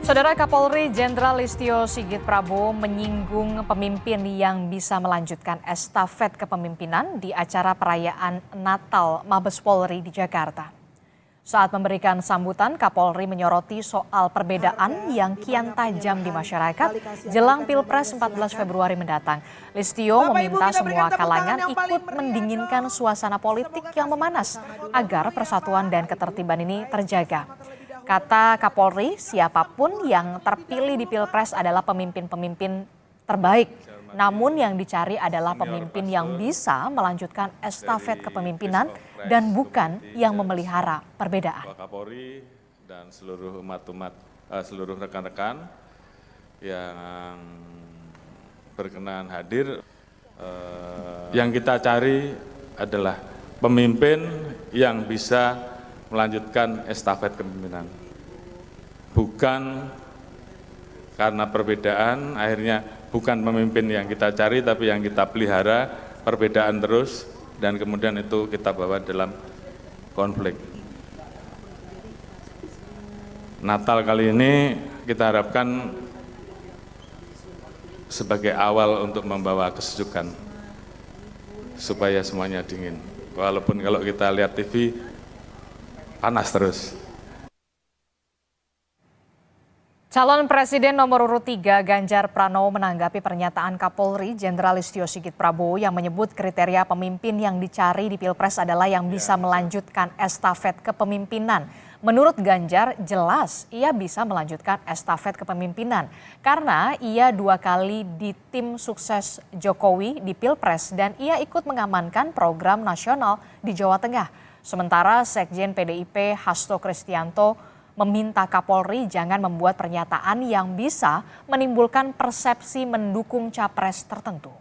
Saudara Kapolri Jenderal Listio Sigit Prabowo menyinggung pemimpin yang bisa melanjutkan estafet kepemimpinan di acara perayaan Natal Mabes Polri di Jakarta. Saat memberikan sambutan, Kapolri menyoroti soal perbedaan yang kian tajam di masyarakat jelang Pilpres 14 Februari mendatang. Listio meminta semua kalangan ikut mendinginkan suasana politik yang memanas agar persatuan dan ketertiban ini terjaga. Kata Kapolri, siapapun yang terpilih di Pilpres adalah pemimpin-pemimpin terbaik. Namun yang dicari adalah pemimpin yang bisa melanjutkan estafet kepemimpinan dan bukan yang memelihara perbedaan. Pak Kapolri dan seluruh seluruh rekan-rekan yang berkenan hadir, yang kita cari adalah pemimpin yang bisa melanjutkan estafet kepemimpinan. Bukan karena perbedaan, akhirnya bukan pemimpin yang kita cari, tapi yang kita pelihara perbedaan terus, dan kemudian itu kita bawa dalam konflik. Natal kali ini kita harapkan sebagai awal untuk membawa kesejukan, supaya semuanya dingin. Walaupun kalau kita lihat TV, panas terus. Calon Presiden nomor urut 3 Ganjar Pranowo menanggapi pernyataan Kapolri Jenderal Listio Sigit Prabowo yang menyebut kriteria pemimpin yang dicari di Pilpres adalah yang bisa melanjutkan estafet kepemimpinan. Menurut Ganjar, jelas ia bisa melanjutkan estafet kepemimpinan karena ia 2 kali di tim sukses Jokowi di Pilpres dan ia ikut mengamankan program nasional di Jawa Tengah. Sementara Sekjen PDIP Hasto Kristianto meminta Kapolri jangan membuat pernyataan yang bisa menimbulkan persepsi mendukung capres tertentu.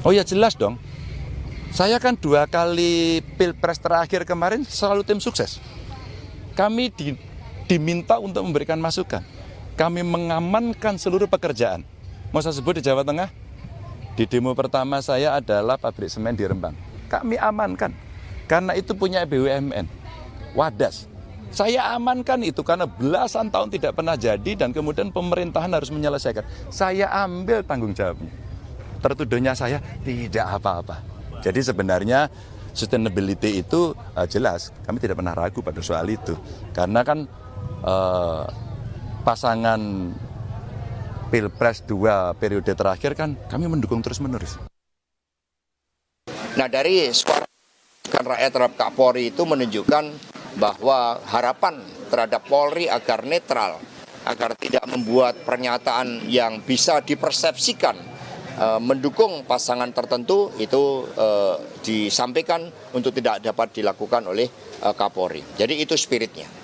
Oh ya jelas dong, saya kan 2 kali Pilpres terakhir kemarin selalu tim sukses. Kami diminta untuk memberikan masukan, kami mengamankan seluruh pekerjaan. Mau saya sebut di Jawa Tengah? Di demo pertama saya adalah pabrik semen di Rembang. Kami amankan, karena itu punya BUMN, Wadas. Saya amankan itu karena belasan tahun tidak pernah jadi dan kemudian pemerintahan harus menyelesaikan. Saya ambil tanggung jawabnya. Tertuduhnya saya tidak apa-apa. Jadi sebenarnya sustainability itu jelas, kami tidak pernah ragu pada soal itu. Karena kan pasangan Pilpres 2 periode terakhir kan kami mendukung terus-menerus. Nah, dari suara rakyat terhadap Kapolri itu menunjukkan bahwa harapan terhadap Polri agar netral, agar tidak membuat pernyataan yang bisa dipersepsikan mendukung pasangan tertentu itu disampaikan untuk tidak dapat dilakukan oleh Kapolri. Jadi itu spiritnya.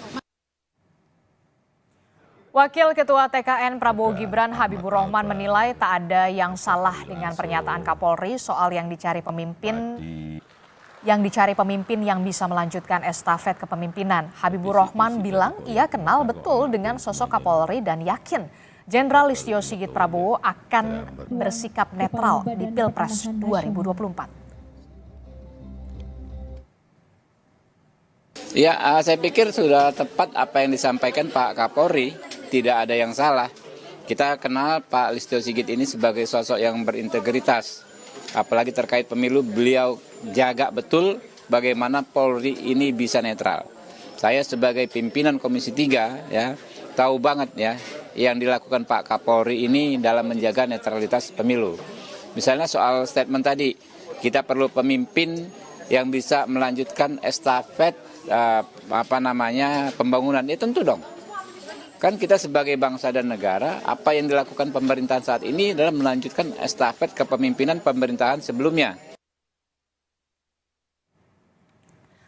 Wakil Ketua TKN Prabowo Gibran Habibur Rahman menilai tak ada yang salah dengan pernyataan Kapolri soal yang dicari pemimpin yang bisa melanjutkan estafet kepemimpinan. Habibur Rahman bilang ia kenal betul dengan sosok Kapolri dan yakin Jenderal Listio Sigit Prabowo akan bersikap netral di Pilpres 2024. Ya, saya pikir sudah tepat apa yang disampaikan Pak Kapolri. Tidak ada yang salah. Kita kenal Pak Listio Sigit ini sebagai sosok yang berintegritas. Apalagi terkait pemilu, beliau jaga betul bagaimana Polri ini bisa netral. Saya sebagai pimpinan Komisi 3 ya, tahu banget ya yang dilakukan Pak Kapolri ini dalam menjaga netralitas pemilu. Misalnya soal statement tadi, kita perlu pemimpin yang bisa melanjutkan estafet pembangunan. Ya tentu dong. Kan kita sebagai bangsa dan negara, apa yang dilakukan pemerintahan saat ini adalah melanjutkan estafet kepemimpinan pemerintahan sebelumnya.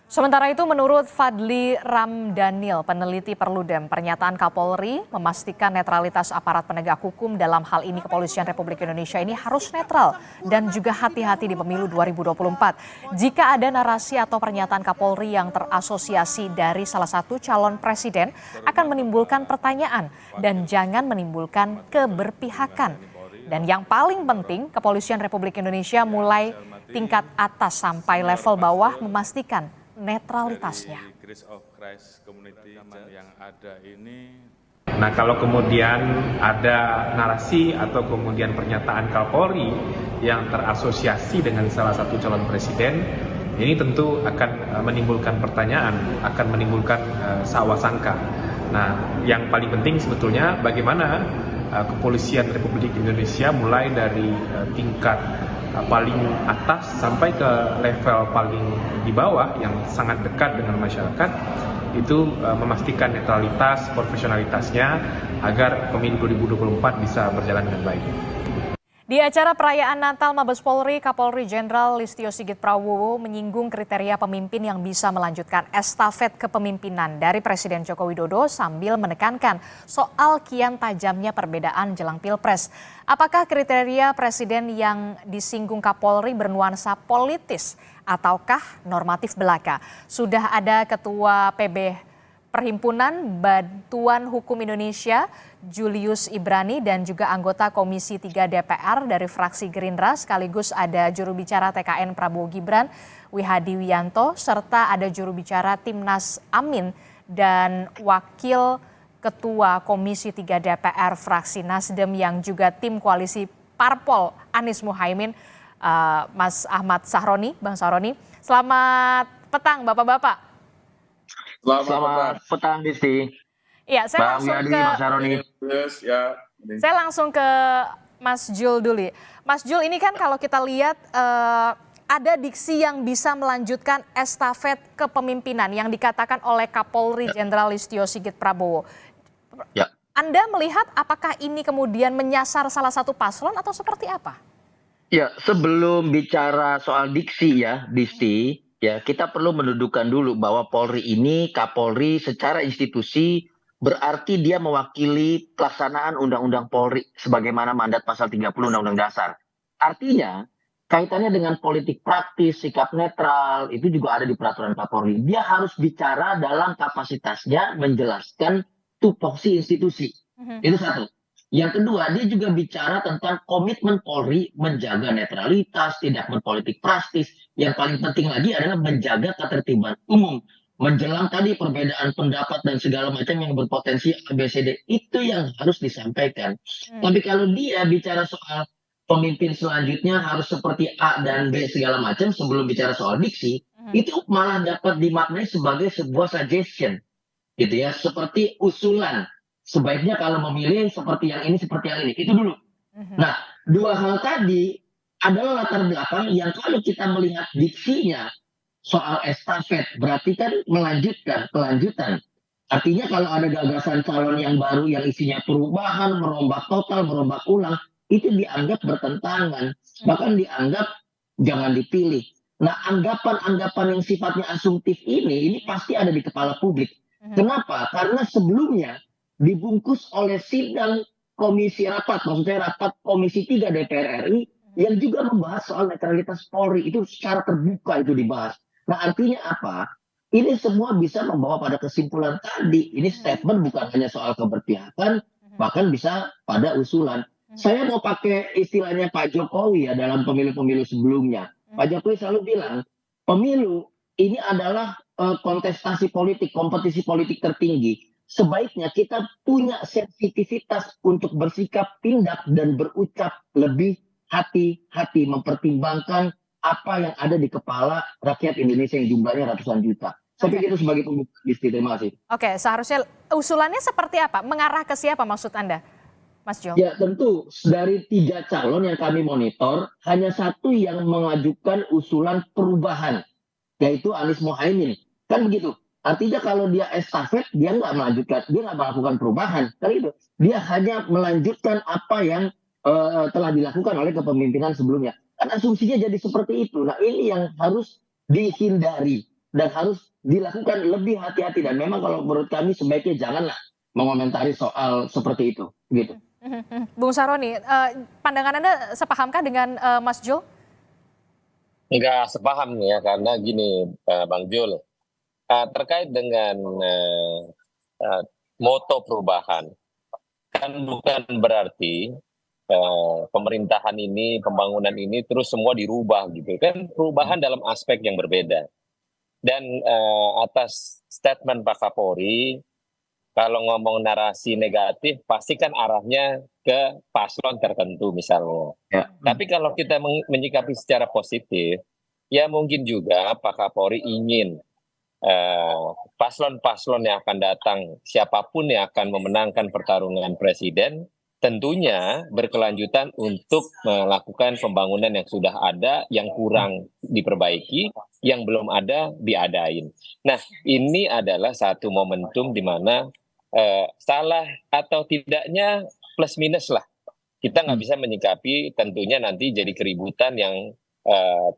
Sementara itu menurut Fadli Ramdhanil, peneliti Perludem, pernyataan Kapolri memastikan netralitas aparat penegak hukum dalam hal ini Kepolisian Republik Indonesia ini harus netral dan juga hati-hati di pemilu 2024. Jika ada narasi atau pernyataan Kapolri yang terasosiasi dari salah satu calon presiden akan menimbulkan pertanyaan dan jangan menimbulkan keberpihakan. Dan yang paling penting, Kepolisian Republik Indonesia mulai tingkat atas sampai level bawah memastikan netralitasnya. Grace of Christ Community yang ada ini. Nah, kalau kemudian ada narasi atau kemudian pernyataan Kapolri yang terasosiasi dengan salah satu calon presiden, ini tentu akan menimbulkan pertanyaan, akan menimbulkan sangka. Nah, yang paling penting sebetulnya bagaimana Kepolisian Republik Indonesia mulai dari tingkat paling atas sampai ke level paling di bawah yang sangat dekat dengan masyarakat itu memastikan netralitas, profesionalitasnya agar pemilu 2024 bisa berjalan dengan baik. Di acara perayaan Natal Mabes Polri, Kapolri Jenderal Listio Sigit Prabowo menyinggung kriteria pemimpin yang bisa melanjutkan estafet kepemimpinan dari Presiden Joko Widodo sambil menekankan soal kian tajamnya perbedaan jelang Pilpres. Apakah kriteria presiden yang disinggung Kapolri bernuansa politis ataukah normatif belaka? Sudah ada Ketua PB Perhimpunan Bantuan Hukum Indonesia, Julius Ibrani, dan juga anggota Komisi 3 DPR dari fraksi Gerindra, sekaligus ada juru bicara TKN Prabowo Gibran, Wihadi Wianto, serta ada juru bicara Timnas Amin dan Wakil Ketua Komisi 3 DPR fraksi Nasdem yang juga tim koalisi Parpol Anies Muhaimin, Mas Ahmad Sahroni, Bang Sahroni. Selamat petang Bapak-Bapak. Selamat petang, Disti. Iya, saya langsung ke Mas Jul dulu. Mas Jul, ini kan kalau kita lihat ada diksi yang bisa melanjutkan estafet kepemimpinan yang dikatakan oleh Kapolri Jenderal Listio Sigit Prabowo. Ya. Anda melihat apakah ini kemudian menyasar salah satu paslon atau seperti apa? Ya, sebelum bicara soal diksi ya, Disti, ya kita perlu mendudukan dulu bahwa Polri ini, Kapolri secara institusi berarti dia mewakili pelaksanaan Undang-Undang Polri sebagaimana mandat pasal 30 Undang-Undang Dasar. Artinya kaitannya dengan politik praktis, sikap netral, itu juga ada di peraturan Kapolri. Dia harus bicara dalam kapasitasnya menjelaskan tupoksi institusi. Itu satu. Yang kedua, dia juga bicara tentang komitmen Polri menjaga netralitas, tidak berpolitik praktis. Yang paling penting lagi adalah menjaga ketertiban umum. Menjelang tadi perbedaan pendapat dan segala macam yang berpotensi ABCD, itu yang harus disampaikan. Tapi kalau dia bicara soal pemimpin selanjutnya harus seperti A dan B segala macam sebelum bicara soal diksi, itu malah dapat dimaknai sebagai sebuah suggestion. Gitu ya, seperti usulan. Sebaiknya kalau memilih seperti yang ini, seperti yang ini. Itu dulu. Nah, dua hal tadi adalah latar belakang yang kalau kita melihat diksinya soal estafet, berarti kan kelanjutan. Artinya kalau ada gagasan calon yang baru yang isinya perubahan, merombak total, merombak ulang, itu dianggap bertentangan. Bahkan dianggap jangan dipilih. Nah, anggapan-anggapan yang sifatnya asumtif ini pasti ada di kepala publik. Kenapa? Karena sebelumnya dibungkus oleh sidang komisi rapat, maksudnya rapat Komisi 3 DPR RI yang juga membahas soal netralitas Polri, itu secara terbuka itu dibahas. Nah, artinya apa? Ini semua bisa membawa pada kesimpulan tadi. Ini statement bukan hanya soal keberpihakan, bahkan bisa pada usulan. Saya mau pakai istilahnya Pak Jokowi ya dalam pemilu-pemilu sebelumnya. Pak Jokowi selalu bilang, pemilu ini adalah kontestasi politik, kompetisi politik tertinggi. Sebaiknya kita punya sensitivitas untuk bersikap, tindak, dan berucap lebih hati-hati, mempertimbangkan apa yang ada di kepala rakyat Indonesia yang jumlahnya ratusan juta. Saya pikir itu sebagai pembuka. Terima kasih. Oke, seharusnya usulannya seperti apa? Mengarah ke siapa maksud Anda, Mas Jo? Ya tentu, dari 3 calon yang kami monitor, hanya satu yang mengajukan usulan perubahan, yaitu Anies Muhaimin. Kan begitu. Artinya kalau dia estafet, dia nggak melakukan perubahan. Kali itu, dia hanya melanjutkan apa yang telah dilakukan oleh kepemimpinan sebelumnya. Kan asumsinya jadi seperti itu. Nah, ini yang harus dihindari dan harus dilakukan lebih hati-hati. Dan memang kalau menurut kami sebaiknya janganlah mengomentari soal seperti itu. Gitu. Bung Sahroni, pandangan Anda sepahamkah dengan Mas Jul? Enggak sepaham ya, karena gini Bang Jul. Terkait dengan moto perubahan, kan bukan berarti pemerintahan ini, pembangunan ini terus semua dirubah gitu kan, perubahan dalam aspek yang berbeda. Dan atas statement Pak Kapolri, kalau ngomong narasi negatif, pasti kan arahnya ke paslon tertentu misalnya. Ya. Tapi kalau kita menyikapi secara positif, ya mungkin juga Pak Kapolri ingin paslon-paslon yang akan datang, siapapun yang akan memenangkan pertarungan presiden, tentunya berkelanjutan untuk melakukan pembangunan yang sudah ada, yang kurang diperbaiki, yang belum ada diadain. Nah, ini adalah satu momentum di mana salah atau tidaknya plus minus lah. Kita nggak bisa menyikapi tentunya nanti jadi keributan yang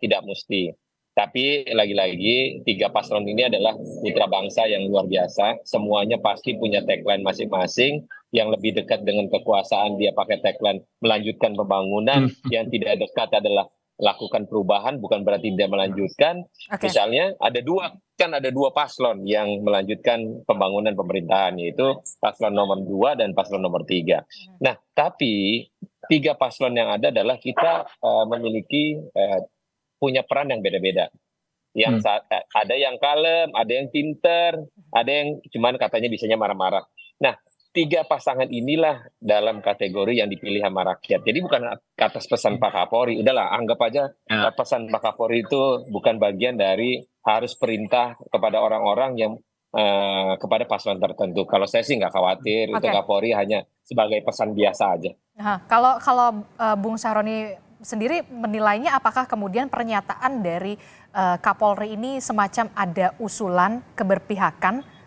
tidak mesti. Tapi lagi-lagi 3 paslon ini adalah mitra bangsa yang luar biasa. Semuanya pasti punya tagline masing-masing. Yang lebih dekat dengan kekuasaan dia pakai tagline melanjutkan pembangunan. Yang tidak dekat adalah lakukan perubahan, bukan berarti dia melanjutkan. Misalnya ada dua paslon yang melanjutkan pembangunan pemerintahan, yaitu paslon nomor 2 dan paslon nomor 3. Nah, tapi 3 paslon yang ada adalah kita memiliki punya peran yang beda-beda. Yang ada yang kalem, ada yang pinter, ada yang cuman katanya bisanya marah-marah. Nah, 3 pasangan inilah dalam kategori yang dipilih sama rakyat. Jadi bukan atas pesan Pak Kapolri. Udahlah, anggap aja pesan Pak Kapolri itu bukan bagian dari harus perintah kepada orang-orang yang kepada paslon tertentu. Kalau saya sih nggak khawatir, itu Kapolri hanya sebagai pesan biasa aja. Kalau Bung Sahroni sendiri menilainya, apakah kemudian pernyataan dari Kapolri ini semacam ada usulan keberpihakan?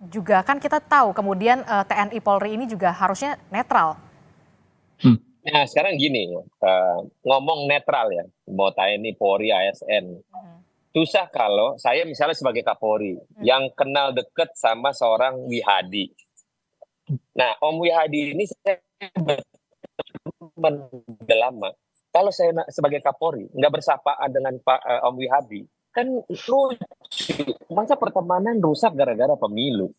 Juga kan kita tahu kemudian TNI Polri ini juga harusnya netral. Nah sekarang gini, ngomong netral ya, mau TNI, Polri, ASN. Susah kalau saya misalnya sebagai Kapolri yang kenal deket sama seorang Wihadi. Nah Om Wihadi ini saya udah lama. Kalau saya sebagai Kapolri nggak bersapaan dengan Pak Om Wihadi, kan lucu. Masa pertemanan rusak gara-gara pemilu.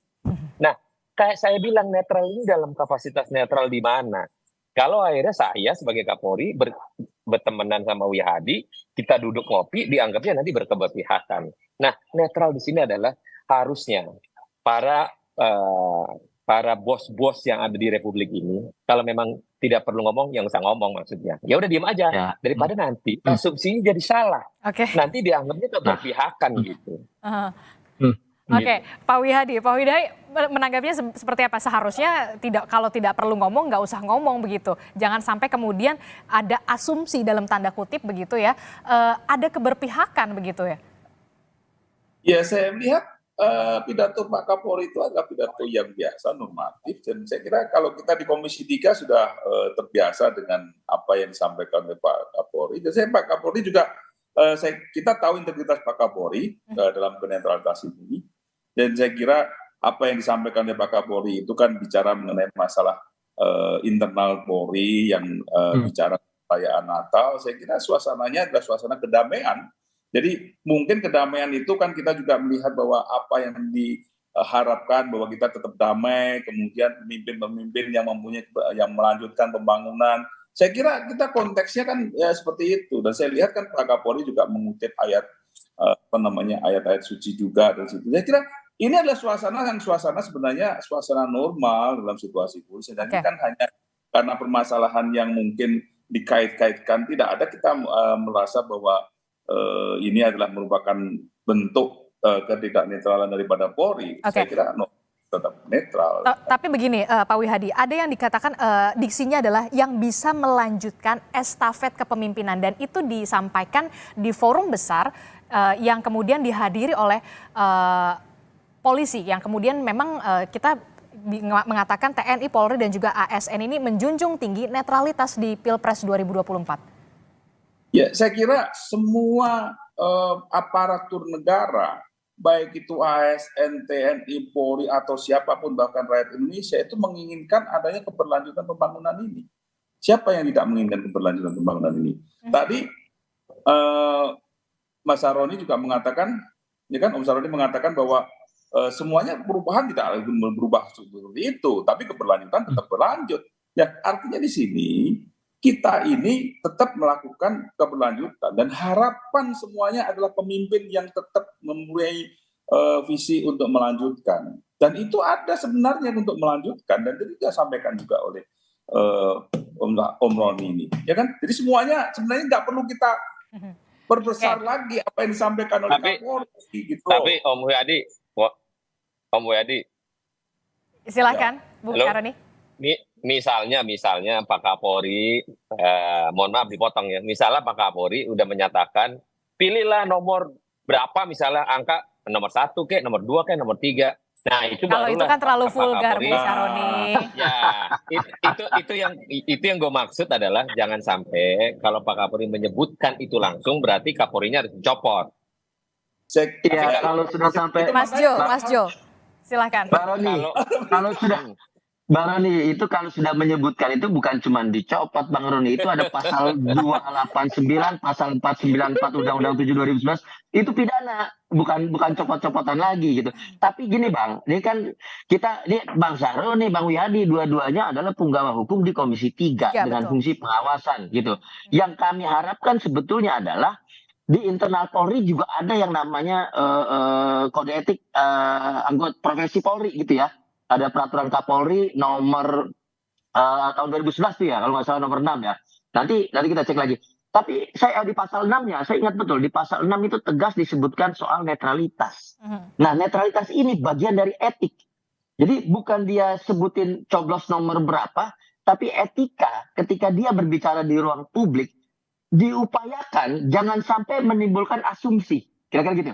Nah, kayak saya bilang netral ini dalam kapasitas netral di mana? Kalau akhirnya saya sebagai Kapolri bertemanan sama Wihadi, kita duduk ngopi, dianggapnya nanti berkeberpihakan. Nah, netral di sini adalah harusnya para bos-bos yang ada di Republik ini, kalau memang tidak perlu ngomong, yang usah ngomong maksudnya. Ya udah diem aja, daripada nanti asumsinya jadi salah. Nanti dianggapnya keberpihakan gitu. Pak Wihadi menanggapinya seperti apa? Seharusnya kalau tidak perlu ngomong, nggak usah ngomong begitu. Jangan sampai kemudian ada asumsi dalam tanda kutip begitu ya, ada keberpihakan begitu ya. Ya saya melihat pidato Pak Kapolri itu adalah pidato yang biasa, normatif, dan saya kira kalau kita di Komisi 3 sudah terbiasa dengan apa yang disampaikan oleh Pak Kapolri. Dan saya Pak Kapolri juga, kita tahu integritas Pak Kapolri dalam kenetralitas ini, dan saya kira apa yang disampaikan oleh Pak Kapolri itu kan bicara mengenai masalah internal Polri yang bicara perayaan Natal. Saya kira suasananya adalah suasana kedamaian. Jadi mungkin kedamaian itu kan kita juga melihat bahwa apa yang diharapkan bahwa kita tetap damai, kemudian pemimpin-pemimpin yang melanjutkan pembangunan. Saya kira kita konteksnya kan ya seperti itu, dan saya lihat kan Pak Kapolri juga mengutip ayat ayat-ayat suci juga dari situ. Saya kira ini adalah suasana sebenarnya suasana normal dalam situasi polisi, dan ini kan hanya karena permasalahan yang mungkin dikait-kaitkan, tidak ada kita merasa bahwa ini adalah merupakan bentuk ketidaknetralan daripada Polri. Saya kira tetap netral. Tapi begini Pak Wihadi, ada yang dikatakan diksinya adalah yang bisa melanjutkan estafet kepemimpinan, dan itu disampaikan di forum besar yang kemudian dihadiri oleh polisi, yang kemudian memang kita mengatakan TNI, Polri dan juga ASN ini menjunjung tinggi netralitas di Pilpres 2024. Ya, saya kira semua aparatur negara, baik itu ASN, TNI, Polri, atau siapapun bahkan rakyat Indonesia itu menginginkan adanya keberlanjutan pembangunan ini. Siapa yang tidak menginginkan keberlanjutan pembangunan ini? Tadi Mas Sahroni juga mengatakan, ya kan Om Sahroni mengatakan bahwa semuanya perubahan tidak berubah seperti itu, tapi keberlanjutan tetap berlanjut. Ya, artinya di sini kita ini tetap melakukan keberlanjutan dan harapan semuanya adalah pemimpin yang tetap mempunyai visi untuk melanjutkan, dan itu ada sebenarnya untuk melanjutkan, dan itu disampaikan juga oleh Om Roni ini, ya kan? Jadi semuanya sebenarnya nggak perlu kita perbesar lagi apa yang disampaikan oleh Kapolri gitu. Tapi Om Wiyadi, Silakan, Bu Karoni. Misalnya Pak Kapolri, mohon maaf dipotong ya, misalnya Pak Kapolri udah menyatakan pilihlah nomor berapa, misalnya angka nomor 1 kek, nomor 2 kek, nomor 3. Nah itu kalau itu kan terlalu vulgar, Bu Kapolri, Karoni. Ya, itu yang gue maksud adalah jangan sampai kalau Pak Kapolri menyebutkan itu langsung berarti Kapolrinya harus dicopot. Iya, kalau sudah sampai Mas Jo, silakan. Bang Roni, itu kalau sudah menyebutkan itu bukan cuma dicopot, Bang Roni, itu ada pasal 289, pasal 494 Undang-Undang 7 2011, itu pidana, bukan copot-copotan lagi gitu. Tapi gini Bang, ini kan ini Bang Sahrul nih, Bang Wiyadi, dua-duanya adalah penggawa hukum di Komisi 3 dengan fungsi pengawasan gitu. Yang kami harapkan sebetulnya adalah di internal Polri juga ada yang namanya kode etik anggota profesi Polri gitu ya. Ada peraturan Kapolri nomor tahun 2011 tuh ya, kalau nggak salah nomor 6 ya. Nanti kita cek lagi. Tapi saya di pasal 6-nya, saya ingat betul di pasal 6 itu tegas disebutkan soal netralitas. Nah, netralitas ini bagian dari etik. Jadi bukan dia sebutin coblos nomor berapa, tapi etika ketika dia berbicara di ruang publik diupayakan jangan sampai menimbulkan asumsi. Kira-kira gitu.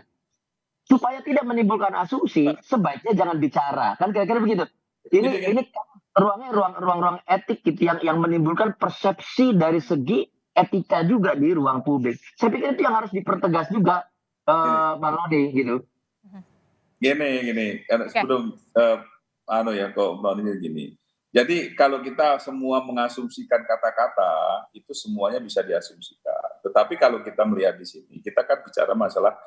Supaya tidak menimbulkan asumsi, sebaiknya jangan bicara. Kan kira-kira begitu. Ini ruangnya ruang etik gitu yang menimbulkan persepsi dari segi etika juga di ruang publik. Saya pikir itu yang harus dipertegas juga, Bang Roni gitu. Gini, sebelum gini. Jadi kalau kita semua mengasumsikan kata-kata, itu semuanya bisa diasumsikan. Tetapi kalau kita melihat di sini, kita kan bicara masalah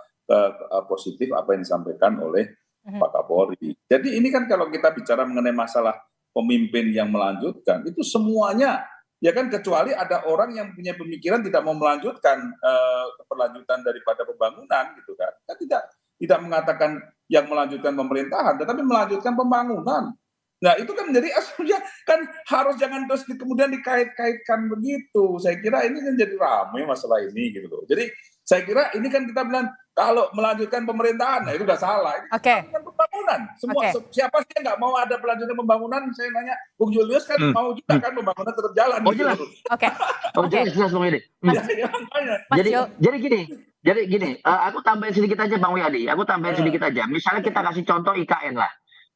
positif apa yang disampaikan oleh Pak Kapolri. Jadi ini kan kalau kita bicara mengenai masalah pemimpin yang melanjutkan, itu semuanya, ya kan, kecuali ada orang yang punya pemikiran tidak mau melanjutkan keberlanjutan daripada pembangunan gitu kan. Kita tidak mengatakan yang melanjutkan pemerintahan, tetapi melanjutkan pembangunan. Nah itu kan menjadi asumsinya kan harus jangan terus kemudian dikait-kaitkan begitu. Saya kira ini kan jadi ramai masalah ini gitu loh. Jadi saya kira ini kan kita bilang kalau melanjutkan pemerintahan, nah itu udah salah. Ini melanjutkan pembangunan. Siapa sih yang nggak mau ada pelanjutan pembangunan? Saya nanya, Bung Julius kan mau juga kan pembangunan tetap jalan. Oh jelas. Jelas Bang Wiyadi. Jadi gini, aku tambahin sedikit aja Bang Wiyadi. Sedikit aja. Misalnya kita kasih contoh IKN lah.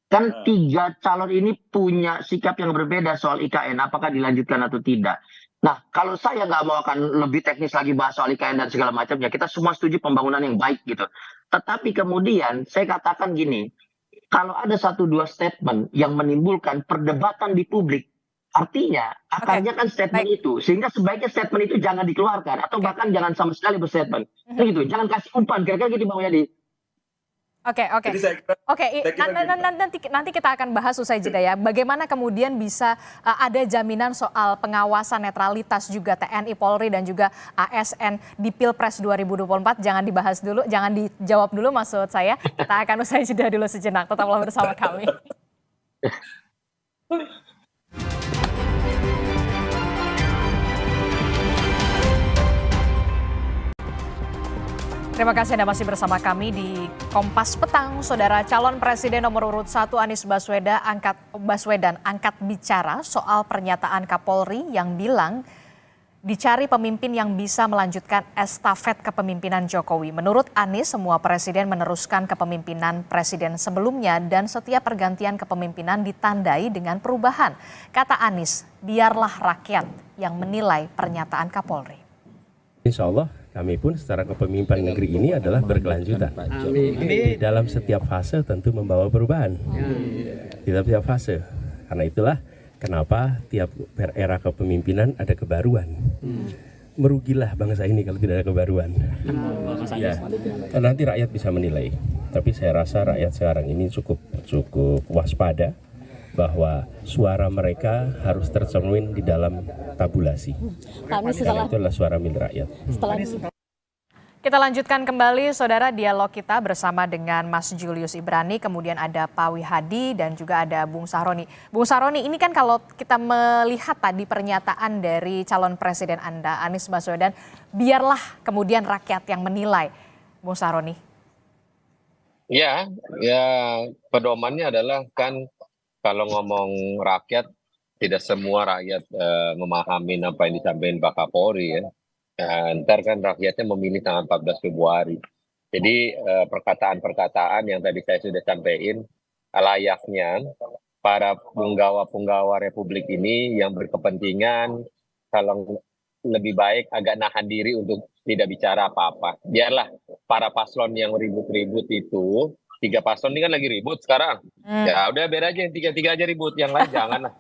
Kan 3 calon ini punya sikap yang berbeda soal IKN, apakah dilanjutkan atau tidak. Nah, kalau saya nggak mau akan lebih teknis lagi bahas soal IKN dan segala macamnya, kita semua setuju pembangunan yang baik gitu. Tetapi kemudian saya katakan gini, kalau ada 1-2 statement yang menimbulkan perdebatan di publik, artinya akarnya kan statement itu, sehingga sebaiknya statement itu jangan dikeluarkan atau bahkan jangan sama sekali berstatement. Gitu, jangan kasih umpan, kira-kira gitu Bang Wiyadi. Oke. Nanti kita akan bahas usai jeda ya. Bagaimana kemudian bisa ada jaminan soal pengawasan netralitas juga TNI, Polri dan juga ASN di Pilpres 2024. Jangan dibahas dulu, jangan dijawab dulu maksud saya. Kita akan usai jeda dulu sejenak. Tetaplah bersama kami. Terima kasih Anda masih bersama kami di Kompas Petang. Saudara, calon presiden nomor urut 1 Anies Baswedan angkat bicara soal pernyataan Kapolri yang bilang dicari pemimpin yang bisa melanjutkan estafet kepemimpinan Jokowi. Menurut Anies, semua presiden meneruskan kepemimpinan presiden sebelumnya dan setiap pergantian kepemimpinan ditandai dengan perubahan. Kata Anies, biarlah rakyat yang menilai pernyataan Kapolri. Insya Allah kami pun secara kepemimpinan negeri ini adalah berkelanjutan. Di dalam setiap fase tentu membawa perubahan. Di dalam setiap fase. Karena itulah kenapa tiap era kepemimpinan ada kebaruan. Merugilah bangsa ini kalau tidak ada kebaruan. Ya, nanti rakyat bisa menilai. Tapi saya rasa rakyat sekarang ini cukup waspada bahwa suara mereka harus tercermin di dalam tabulasi. Karena itu adalah suara milik rakyat. Kita lanjutkan kembali, Saudara, dialog kita bersama dengan Mas Julius Ibrani, kemudian ada Pak Wihadi, dan juga ada Bung Sahroni. Bung Sahroni, ini kan kalau kita melihat tadi pernyataan dari calon presiden Anda, Anies Baswedan, biarlah kemudian rakyat yang menilai. Bung Sahroni. Ya, pedomannya adalah kan kalau ngomong rakyat, tidak semua rakyat memahami apa yang disampaikan Pak Kapolri ya. Ntar kan rakyatnya memilih tanggal 14 Februari. Jadi perkataan-perkataan yang tadi saya sudah sampaikan, layaknya para punggawa-punggawa Republik ini yang berkepentingan, kalau lebih baik agak nahan diri untuk tidak bicara apa-apa. Biarlah para paslon yang ribut-ribut itu, 3 paslon ini kan lagi ribut sekarang. Ya udah biar aja yang 3-3 aja ribut, yang lain jangan lah.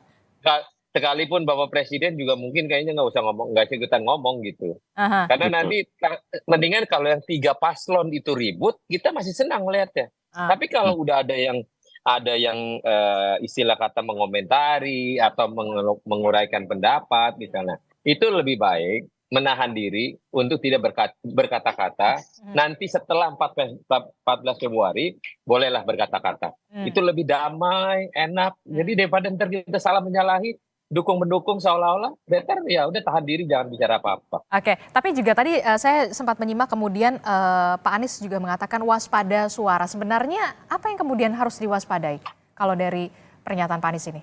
Sekalipun Bapak Presiden juga mungkin kayaknya nggak usah ngomong, nggak usah ikutan ngomong gitu. Karena nanti mendingan kalau yang 3 paslon itu ribut, kita masih senang melihatnya. Tapi kalau udah ada yang istilah kata mengomentari atau menguraikan pendapat misalnya, itu lebih baik menahan diri untuk tidak berkata-kata. Nanti setelah 14 Februari bolehlah berkata-kata. Itu lebih damai, enak. Jadi daripada ntar kita salah menyalahi, dukung-mendukung seolah-olah, better ya udah tahan diri, jangan bicara apa-apa. Oke, tapi juga tadi saya sempat menyimak kemudian Pak Anies juga mengatakan waspada suara. Sebenarnya apa yang kemudian harus diwaspadai kalau dari pernyataan Pak Anies ini?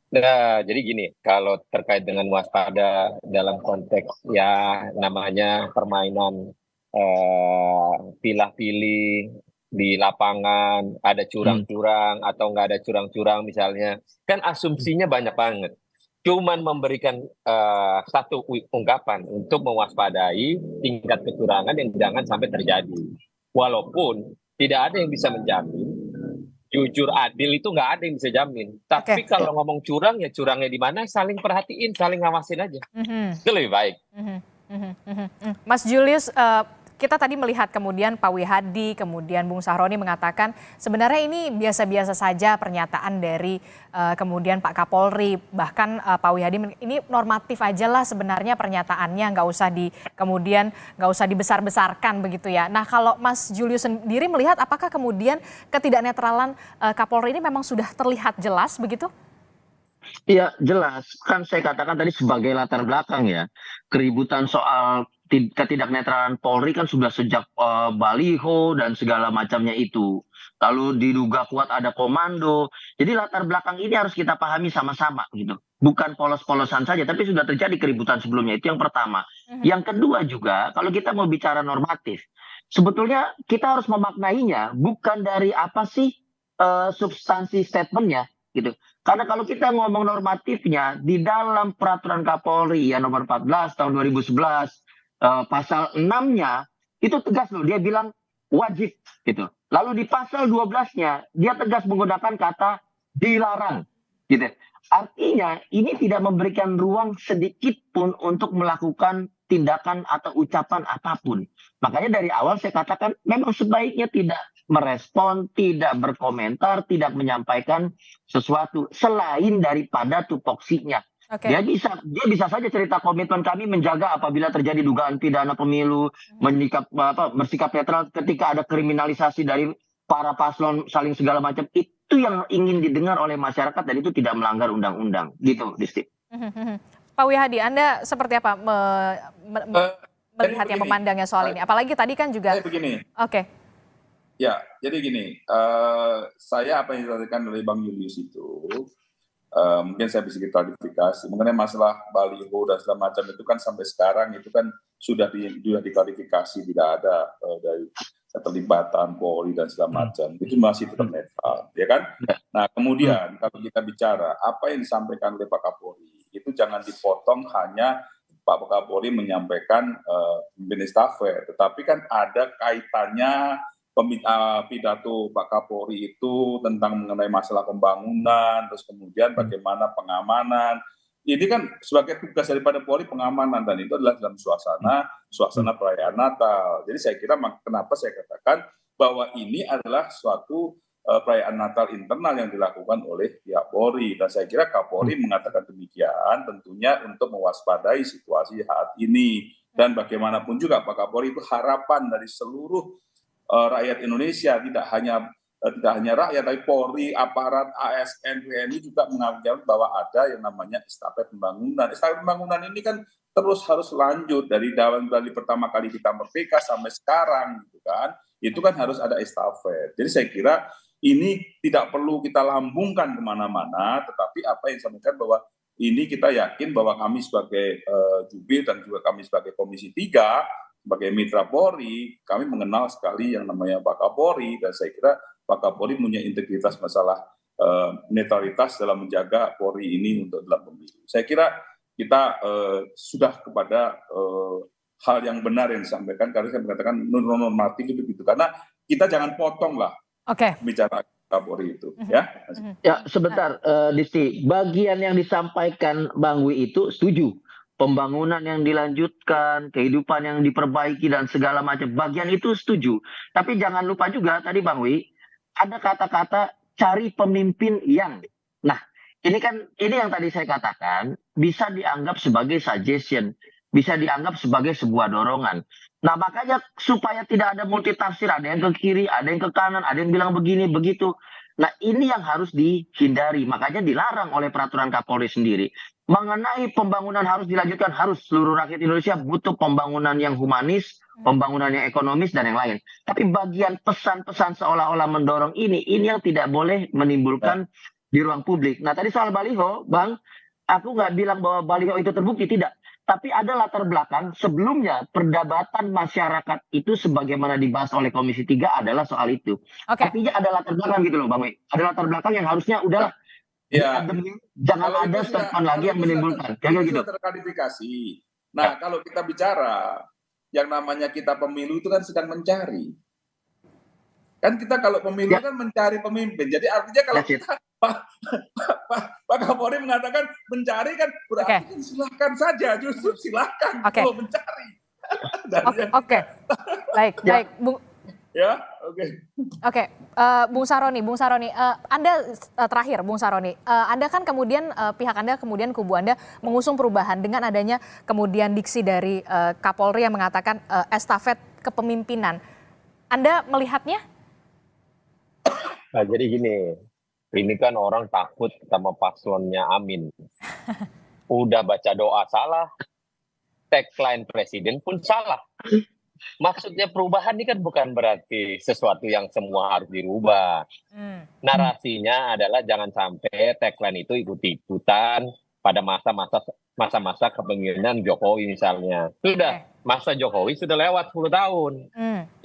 Nah, jadi gini, kalau terkait dengan waspada dalam konteks ya namanya permainan pilih-pilih di lapangan, ada curang-curang atau nggak ada curang-curang misalnya, kan asumsinya banyak banget. Cuman memberikan satu ungkapan untuk mewaspadai tingkat kecurangan yang jangan sampai terjadi. Walaupun tidak ada yang bisa menjamin, jujur adil itu nggak ada yang bisa jamin. Tapi kalau ngomong curang ya curangnya di mana, saling perhatiin, saling ngawasin aja. Itu lebih baik. Mas Julius, kita tadi melihat kemudian Pak Wihadi, kemudian Bung Sahroni mengatakan sebenarnya ini biasa-biasa saja pernyataan dari kemudian Pak Kapolri. Bahkan Pak Wihadi ini normatif aja lah sebenarnya pernyataannya, nggak usah dibesar-besarkan begitu ya. Nah kalau Mas Julius sendiri melihat apakah kemudian ketidaknetralan Kapolri ini memang sudah terlihat jelas begitu? Iya jelas, kan saya katakan tadi sebagai latar belakang ya, keributan soal ketidaknetralan Polri kan sudah sejak baliho dan segala macamnya itu. Lalu diduga kuat ada komando. Jadi latar belakang ini harus kita pahami sama-sama gitu. Bukan polos-polosan saja, tapi sudah terjadi keributan sebelumnya. Itu yang pertama. Yang kedua juga, kalau kita mau bicara normatif, sebetulnya kita harus memaknainya bukan dari apa sih substansi statementnya gitu. Karena kalau kita ngomong normatifnya di dalam peraturan Kapolri ya nomor 14 tahun 2011 pasal 6-nya itu tegas loh, dia bilang wajib gitu. Lalu di pasal 12-nya dia tegas menggunakan kata dilarang gitu. Artinya ini tidak memberikan ruang sedikit pun untuk melakukan tindakan atau ucapan apapun. Makanya dari awal saya katakan memang sebaiknya tidak merespon, tidak berkomentar, tidak menyampaikan sesuatu selain daripada tupoksinya. Dia bisa saja cerita komitmen kami menjaga apabila terjadi dugaan pidana pemilu, bersikap netral ketika ada kriminalisasi dari para paslon saling segala macam. Itu yang ingin didengar oleh masyarakat dan itu tidak melanggar undang-undang. Gitu, Disti. Pak Wihadi, Anda seperti apa melihat yang memandangnya soal ini? Apalagi tadi kan juga. Begini. Ya, jadi gini. Saya apa yang disampaikan oleh Bang Julius itu. Mungkin saya bisa klarifikasi mengenai masalah baliho dan segala macam itu kan sampai sekarang itu kan sudah diklarifikasi, tidak ada dari keterlibatan Polri dan segala macam, itu masih tetap netral, ya kan? Nah kemudian kalau kita bicara apa yang disampaikan oleh Pak Kapolri itu jangan dipotong hanya Pak Kapolri menyampaikan pemimpin estafet, tetapi kan ada kaitannya pidato Pak Kapolri itu tentang mengenai masalah pembangunan, terus kemudian bagaimana pengamanan. Ini kan sebagai tugas daripada Polri pengamanan dan itu adalah dalam suasana perayaan Natal. Jadi saya kira kenapa saya katakan bahwa ini adalah suatu perayaan Natal internal yang dilakukan oleh pihak Polri. Dan saya kira Kapolri mengatakan demikian tentunya untuk mewaspadai situasi saat ini. Dan bagaimanapun juga Pak Kapolri itu harapan dari seluruh rakyat Indonesia, tidak hanya rakyat, tapi Polri, aparat, ASN, WNI juga menganggap bahwa ada yang namanya estafet pembangunan. Estafet pembangunan ini kan terus harus lanjut dari pertama kali kita merdeka sampai sekarang, gitu kan. Itu kan harus ada estafet. Jadi saya kira ini tidak perlu kita lambungkan kemana-mana, tetapi apa yang disampaikan bahwa ini kita yakin bahwa kami sebagai Jubir dan juga kami sebagai Komisi 3, sebagai mitra Polri, kami mengenal sekali yang namanya Pak Kapolri, dan saya kira Pak Kapolri punya integritas masalah netralitas dalam menjaga Polri ini untuk dalam pemilu. Saya kira kita sudah kepada hal yang benar yang disampaikan, karena saya mengatakan normatif itu gitu, karena kita jangan potong lah bicara Kapolri itu, ya. Ya, sebentar, Disti. Bagian yang disampaikan Bang Wi itu setuju. Pembangunan yang dilanjutkan, kehidupan yang diperbaiki dan segala macam. Bagian itu setuju. Tapi jangan lupa juga tadi Bang Wi, ada kata-kata cari pemimpin yang. Nah, ini yang tadi saya katakan bisa dianggap sebagai suggestion, bisa dianggap sebagai sebuah dorongan. Nah, makanya supaya tidak ada multitafsir, ada yang ke kiri, ada yang ke kanan, ada yang bilang begini, begitu. Nah, ini yang harus dihindari. Makanya dilarang oleh peraturan Kapolri sendiri. Mengenai pembangunan harus dilanjutkan, harus seluruh rakyat Indonesia butuh pembangunan yang humanis, pembangunan yang ekonomis, dan yang lain. Tapi bagian pesan-pesan seolah-olah mendorong ini yang tidak boleh menimbulkan di ruang publik. Nah, tadi soal baliho, Bang, aku nggak bilang bahwa baliho itu terbukti, tidak. Tapi ada latar belakang sebelumnya perdebatan masyarakat itu sebagaimana dibahas oleh Komisi 3 adalah soal itu. Artinya ada latar belakang gitu loh Bang Wi. Ada latar belakang yang harusnya udahlah. Ya. Jangan ada statement lagi yang menimbulkan. Kayak gitu. Terklarifikasi. Nah, kalau kita bicara yang namanya kita pemilu itu kan sedang mencari. Kan kita kalau pemilu kan mencari pemimpin. Jadi artinya kalau kita Pak Kapolri mengatakan mencari kan berarti kan silahkan saja, justru silahkan mencari. Baik, Bung. Ya, Bung Saroni, Anda terakhir, Bung Saroni, Anda kan kemudian pihak Anda kemudian kubu Anda mengusung perubahan dengan adanya kemudian diksi dari Kapolri yang mengatakan estafet kepemimpinan. Anda melihatnya? Nah, jadi gini. Ini kan orang takut sama paslonnya Amin. Udah baca doa salah, tagline presiden pun salah. Maksudnya perubahan ini kan bukan berarti sesuatu yang semua harus dirubah. Narasinya adalah jangan sampai tagline itu ikut-ikutan pada masa-masa kepemimpinan Jokowi misalnya. Sudah, masa Jokowi sudah lewat 10 tahun.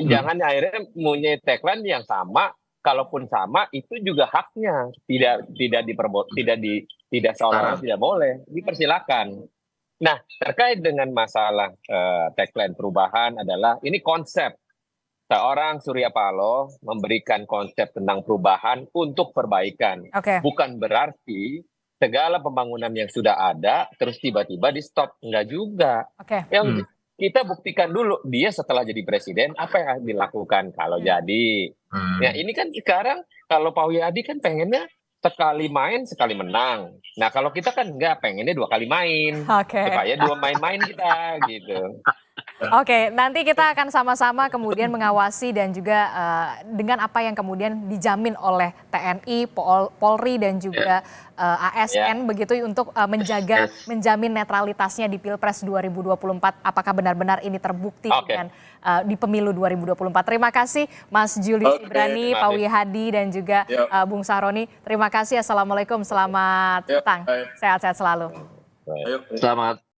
Jangan akhirnya punya tagline yang sama. Kalaupun sama itu juga haknya, tidak seolah-olah tidak boleh, dipersilakan. Nah, terkait dengan masalah tagline perubahan adalah ini konsep. Seorang Surya Paloh memberikan konsep tentang perubahan untuk perbaikan. Bukan berarti segala pembangunan yang sudah ada terus tiba-tiba di stop, enggak juga. Yang kita buktikan dulu dia setelah jadi presiden apa yang dilakukan kalau jadi. Ya ini kan sekarang kalau Pak Wiyadi kan pengennya sekali main sekali menang. Nah kalau kita kan enggak, pengennya 2 kali main. Supaya 2 main-main kita gitu. Nanti kita akan sama-sama kemudian mengawasi dan juga dengan apa yang kemudian dijamin oleh TNI, Polri dan juga ASN begitu untuk menjamin netralitasnya di Pilpres 2024. Apakah benar-benar ini terbukti dengan di pemilu 2024. Terima kasih Mas Julius Ibrani, Pak Wihadi dan juga Bung Saroni. Terima kasih. Assalamualaikum, selamat petang. Sehat-sehat selalu. Selamat.